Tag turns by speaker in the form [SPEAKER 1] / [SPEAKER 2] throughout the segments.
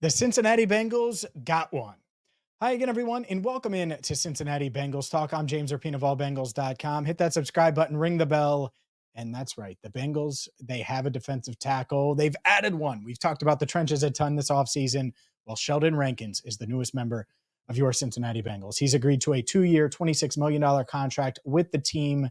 [SPEAKER 1] The Cincinnati Bengals got one. Hi again, everyone, and welcome in to Cincinnati Bengals Talk. I'm James Rapien of allbengals.com. Hit that subscribe button, ring the bell. And that's right. The Bengals, they have a defensive tackle. They've added one. We've talked about the trenches a ton this offseason. Well, Sheldon Rankins is the newest member of your Cincinnati Bengals. He's agreed to a 2-year, $26 million contract with the team.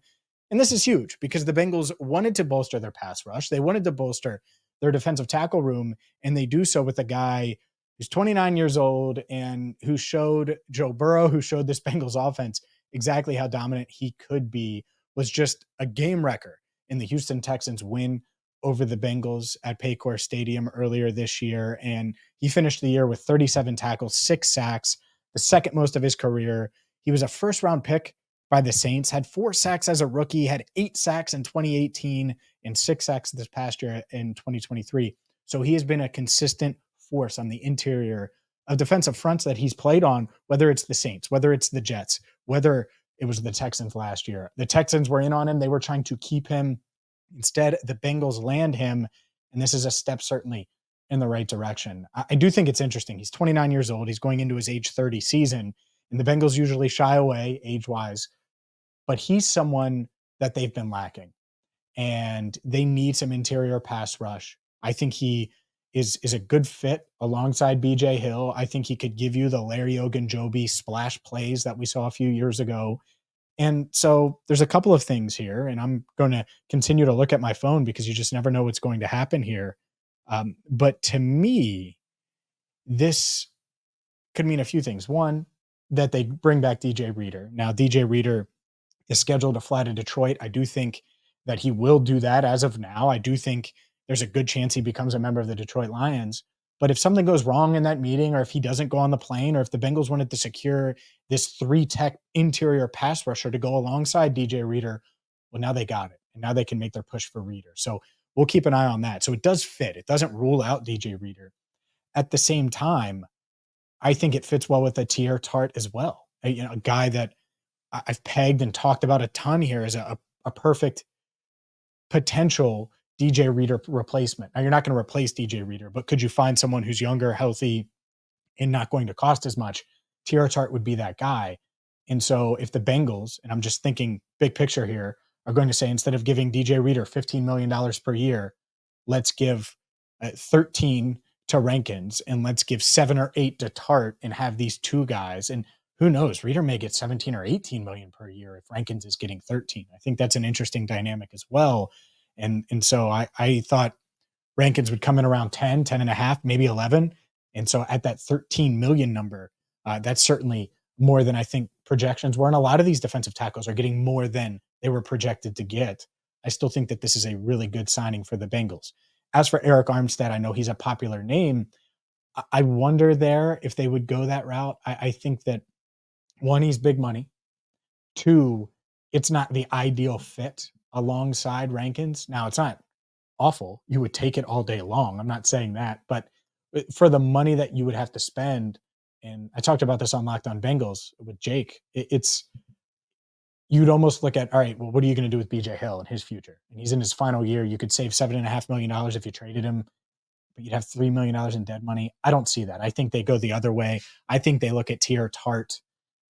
[SPEAKER 1] And this is huge because the Bengals wanted to bolster their pass rush. They wanted to bolster their defensive tackle room, and they do so with a guy who's 29 years old and who showed Joe Burrow, who showed this Bengals offense exactly how dominant he could be, was just a game wrecker in the Houston Texans win over the Bengals at Paycor Stadium earlier this year. And he finished the year with 37 tackles, 6 sacks, the second most of his career. He was a first round pick by the Saints, had 4 sacks as a rookie, had 8 sacks in 2018 and 6 sacks this past year in 2023. So he has been a consistent force on the interior of defensive fronts that he's played on, whether it's the Saints, whether it's the Jets, whether it was the Texans last year. The Texans were in on him. They were trying to keep him. Instead, the Bengals land him, and this is a step certainly in the right direction. I do think it's interesting. He's 29 years old. He's going into his age 30 season, and the Bengals usually shy away age-wise, but he's someone that they've been lacking, and they need some interior pass rush. I think he is a good fit alongside BJ Hill. I think he could give you the Larry Ogunjobi splash plays that we saw a few years ago. And so there's a couple of things here, and I'm going to continue to look at my phone because you just never know what's going to happen here. But to me, this could mean a few things. One, that they bring back DJ Reader. Now, DJ Reader is scheduled to fly to Detroit. I do think that he will do that as of now. I do think there's a good chance he becomes a member of the Detroit Lions. But if something goes wrong in that meeting, or if he doesn't go on the plane, or if the Bengals wanted to secure this 3-tech interior pass rusher to go alongside DJ Reader, well, now they got it. And now they can make their push for Reader. So we'll keep an eye on that. So it does fit. It doesn't rule out DJ Reader. At the same time, I think it fits well with a Tier Tart as well. A guy that I've pegged and talked about a ton here as a perfect potential DJ Reader replacement. Now, you're not going to replace DJ Reader, but could you find someone who's younger, healthy, and not going to cost as much? Tier Tart would be that guy. And so if the Bengals, and I'm just thinking big picture here, are going to say, instead of giving DJ Reader $15 million per year, let's give 13 to Rankins, and let's give 7 or 8 to Tart, and have these two guys. And who knows, Reader may get 17 or 18 million per year if Rankins is getting 13. I think that's an interesting dynamic as well. And so I thought Rankins would come in around 10, 10 and a half, maybe 11. And so at that 13 million number, that's certainly more than I think projections were. And a lot of these defensive tackles are getting more than they were projected to get. I still think that this is a really good signing for the Bengals. As for Eric Armstead, I know he's a popular name. I wonder there if they would go that route. I think that, one, he's big money. Two, it's not the ideal fit alongside Rankins. Now, it's not awful. You would take it all day long. I'm not saying that, but for the money that you would have to spend, and I talked about this on Locked On Bengals with Jake, it's you'd almost look at, all right, well, what are you going to do with BJ Hill and his future? And he's in his final year. You could save $7.5 million if you traded him, but you'd have $3 million in dead money. I don't see that. I think they go the other way. I think they look at Tier Tart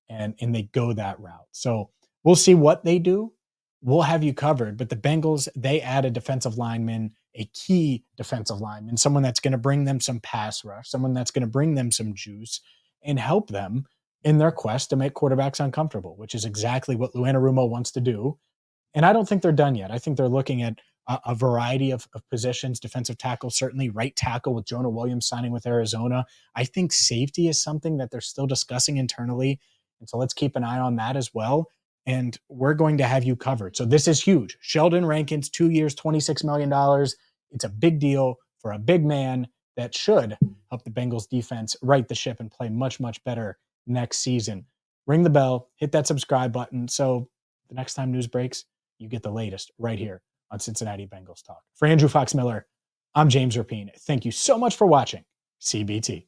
[SPEAKER 1] and they go that route. So we'll see what they do. We'll have you covered. But the Bengals, they add a defensive lineman, a key defensive lineman, someone that's going to bring them some pass rush, someone that's going to bring them some juice and help them in their quest to make quarterbacks uncomfortable, which is exactly what Lou Anarumo wants to do. And I don't think they're done yet. I think they're looking at a variety of positions, defensive tackle, certainly right tackle with Jonah Williams signing with Arizona. I think safety is something that they're still discussing internally. And so let's keep an eye on that as well. And we're going to have you covered. So this is huge. Sheldon Rankins, 2 years, $26 million. It's a big deal for a big man that should help the Bengals defense right the ship and play much, much better next season. Ring the bell, hit that subscribe button. So the next time news breaks, you get the latest right here on Cincinnati Bengals Talk. For Andrew Fox Miller, I'm James Rapien. Thank you so much for watching CBT.